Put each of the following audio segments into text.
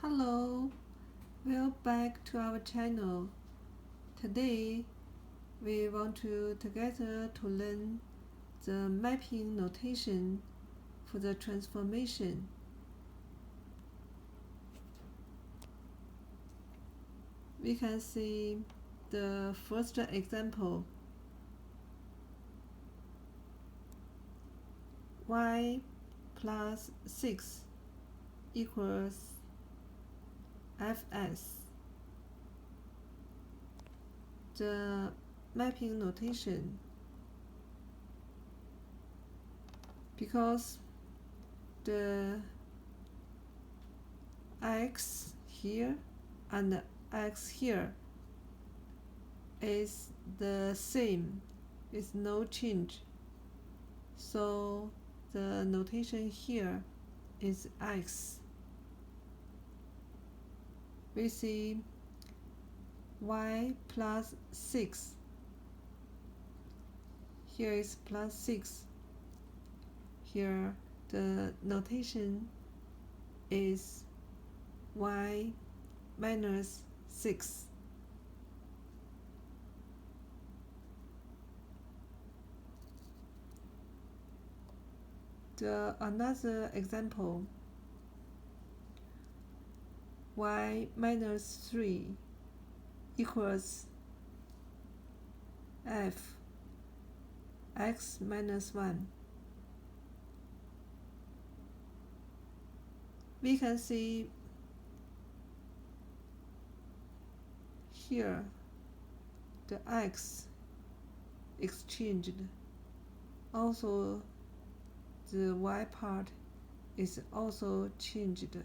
Hello, welcome back to our channel. Today, we want to together to learn the mapping notation for the transformation. We can see the first example. Y plus 6 equals fs. The mapping notation, because the x here and x here is the same, is no change, so the notation here is x. We see y plus 6. Here is plus 6. Here the notation is y minus 6. Another example, y minus 3 equals f x minus 1. We can see here the x exchanged. Also, the y part is also changed.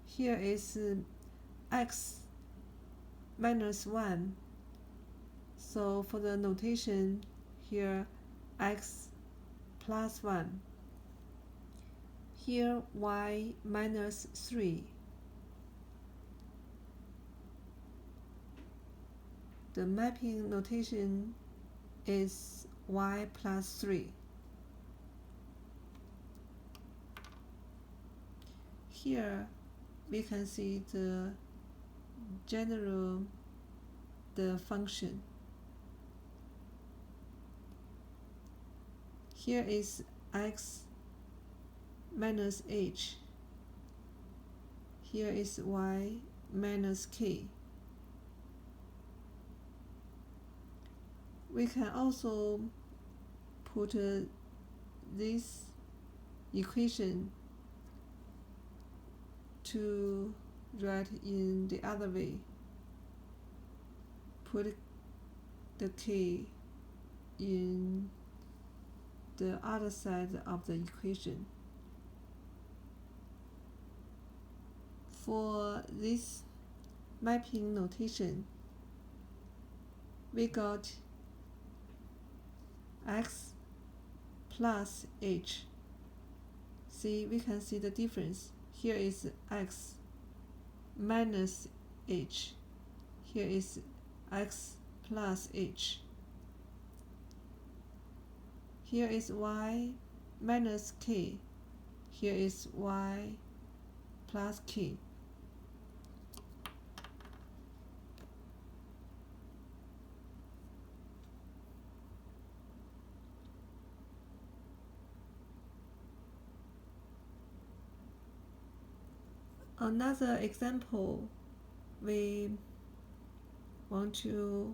Here is x minus 1. So for the notation here, x plus 1. Here y minus 3. The mapping notation is y plus 3. Here we can see the function. Here is x minus h. Here is y minus k. We can also put this equation to write in the other way. Put the k in the other side of the equation. For this mapping notation, we got x plus h. See, we can see the difference. Here is x minus h. Here is x plus h. Here is y minus k. Here is y plus k. Another example, we want to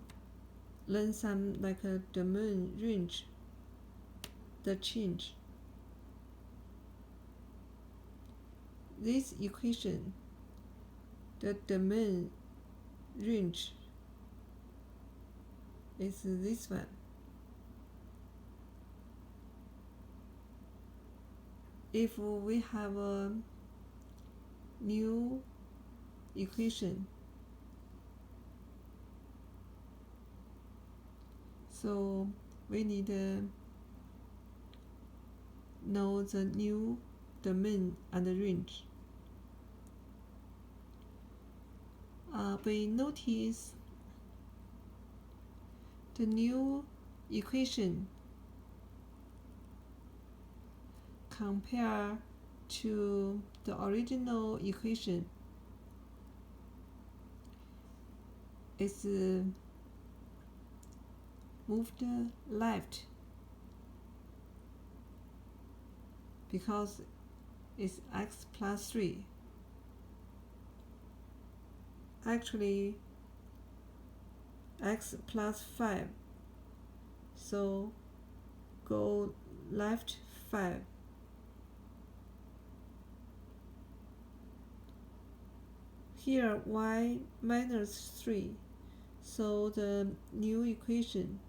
learn some like a domain range, the change. This equation, the domain range is this one. If we have a new equation, so we need to know the new domain and the range. We notice the new equation compare to the original equation is moved left because it's x plus 3. Actually, x plus 5, so go left 5. Here y minus 3, so the new equation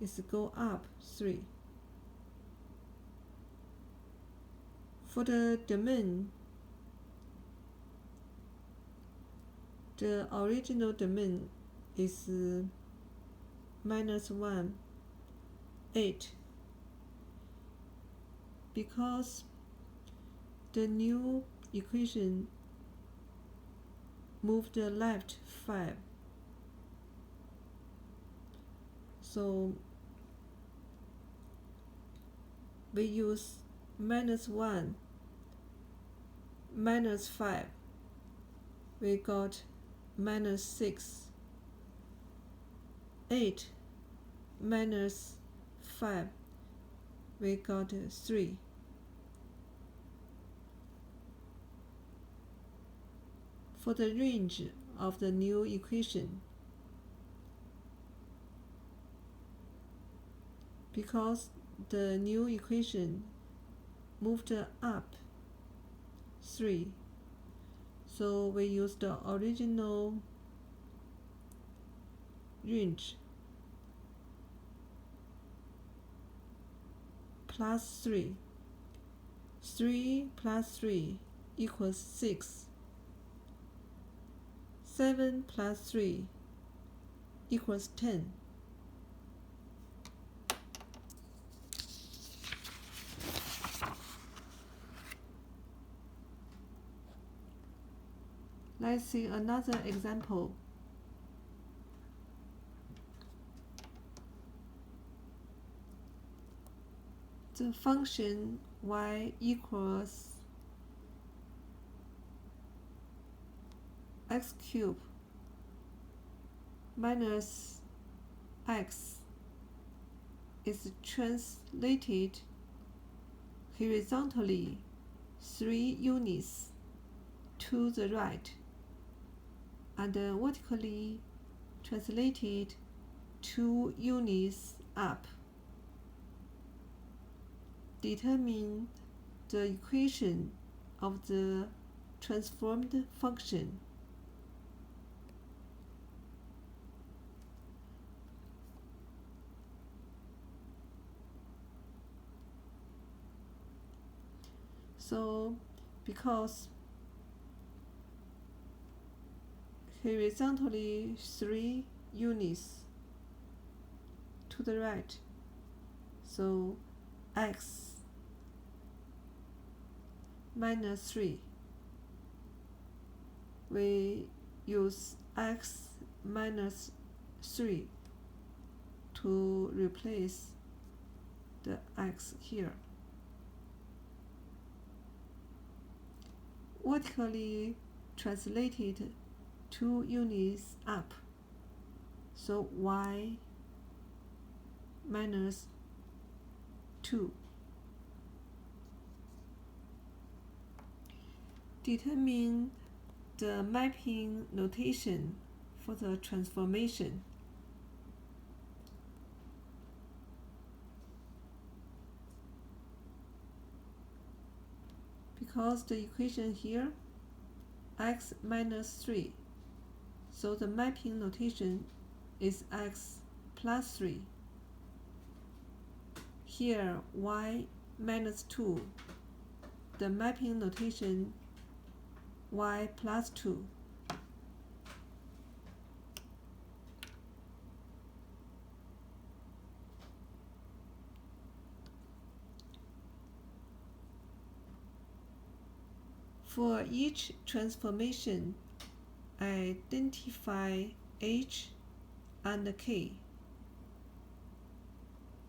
is go up 3. For the domain, the original domain is minus 1, 8. Because the new equation moved left 5, so we use minus 1 minus 5, we got minus 6. 8 minus 5, we got 3. For the range of the new equation, because the new equation moved up 3, so we use the original range plus 3. 3 plus 3 equals 6. 7 plus 3 equals 10. Let's see another example. The function y equals x cubed minus x is translated horizontally 3 units to the right and vertically translated 2 units up. Determine the equation of the transformed function. So, because horizontally 3 units to the right, so x minus 3, we use x minus 3 to replace the x here. Vertically translated 2 units up, so y minus 2. Determine the mapping notation for the transformation. Because the equation here, x minus 3, so the mapping notation is x plus 3. Here, y minus 2, the mapping notation y plus 2. For each transformation, identify h and k.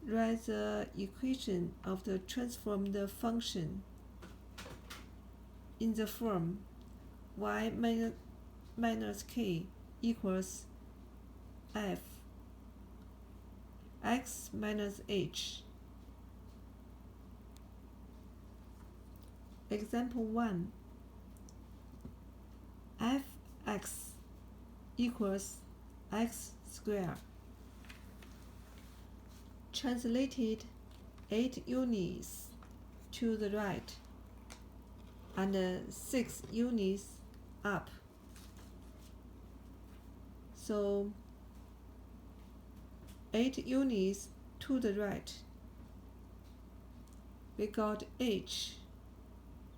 write the equation of the transformed function in the form y minus k equals f x minus h. Example 1. Fx equals x squared. Translated 8 units to the right and 6 units up. So 8 units to the right, we got h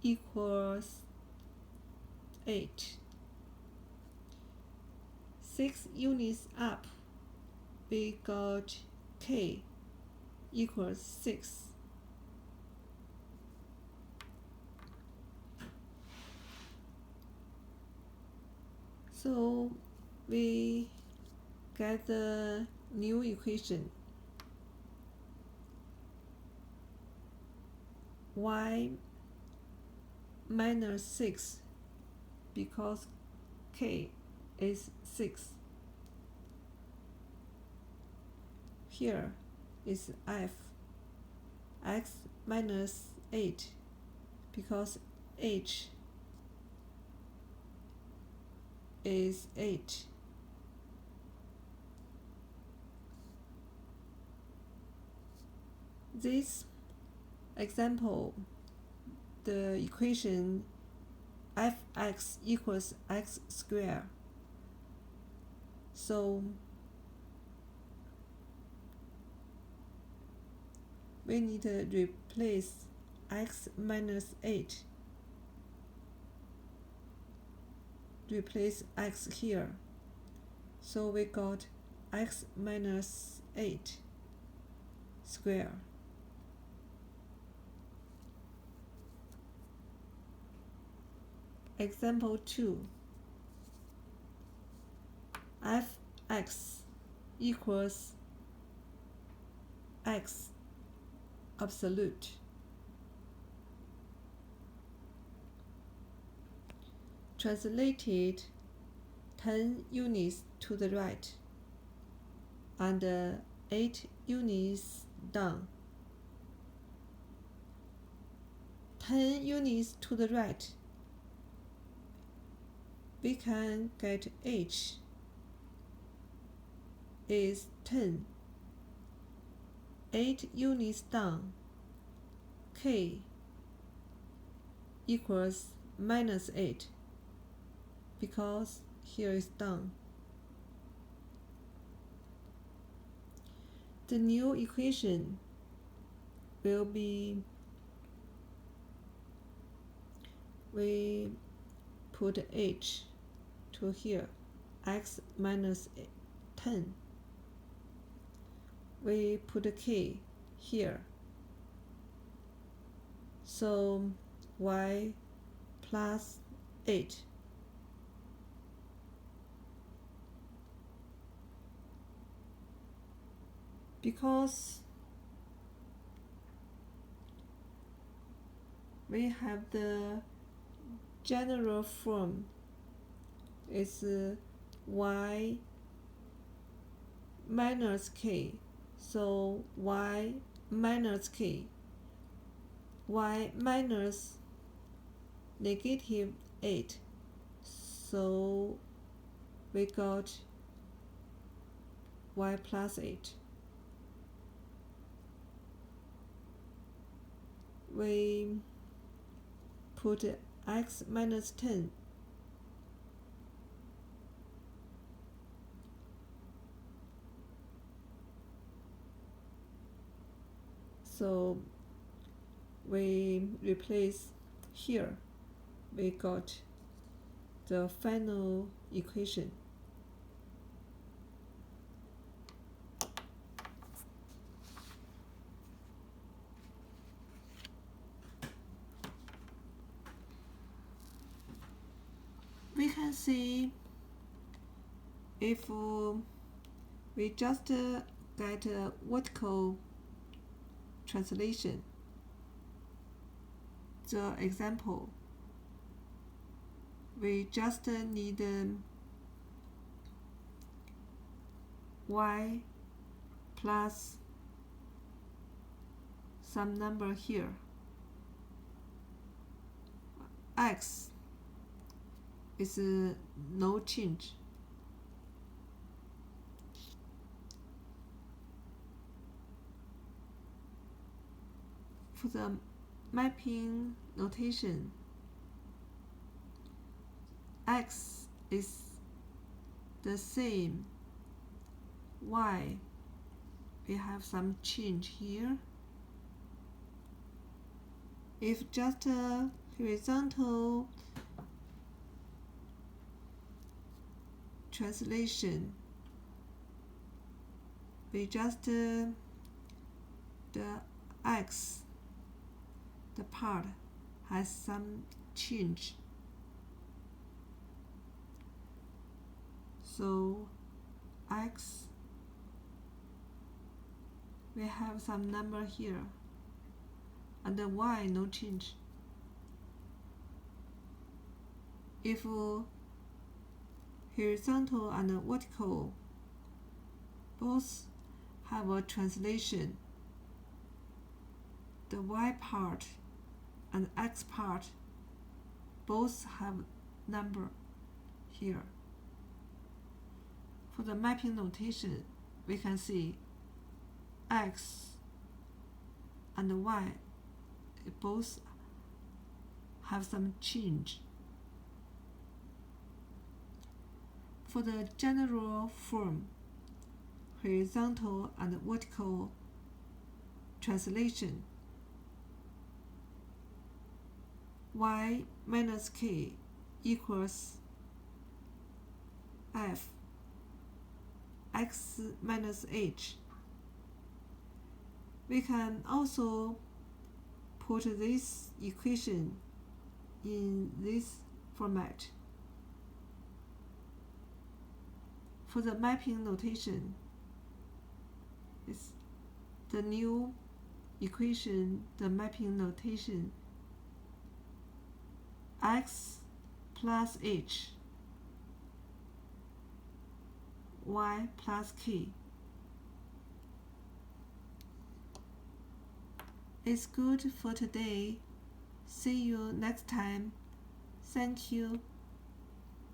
equals 8. 6 units up, we got k equals 6. So we get the new equation y minus 6 because k is 6. Here is f x minus 8 because h is 8. This example, the equation fx equals x squared. So we need to replace x minus 8. Replace x here. So we got x minus 8 square. Example 2. Fx equals x absolute. Translated 10 units to the right and 8 units down. 10 units to the right, we can get h is 10. 8 units down, k equals minus 8 because here is down. The new equation will be, we put h to here, x minus 10. We put k here. So y plus 8. Because we have the general form is y minus k, so y minus k, y minus negative 8, so we got y plus 8. We put x minus 10. So we replace here, we got the final equation. We can see if we just get a vertical translation. The example, we just need y plus some number here. X is no change. For the mapping notation, X is the same, Y we have some change here. If just a horizontal translation, we just the X, the part has some change. So X, we have some number here, and the Y no change. If horizontal and vertical both have a translation, the Y part and X part both have number here. For the mapping notation, we can see X and Y both have some change. For the general form, horizontal and vertical translation, y minus k equals f x minus h. We can also put this equation in this format. For the mapping notation, it's the new equation, the mapping notation, x plus h, y plus k. It's good for today. See you next time. Thank you.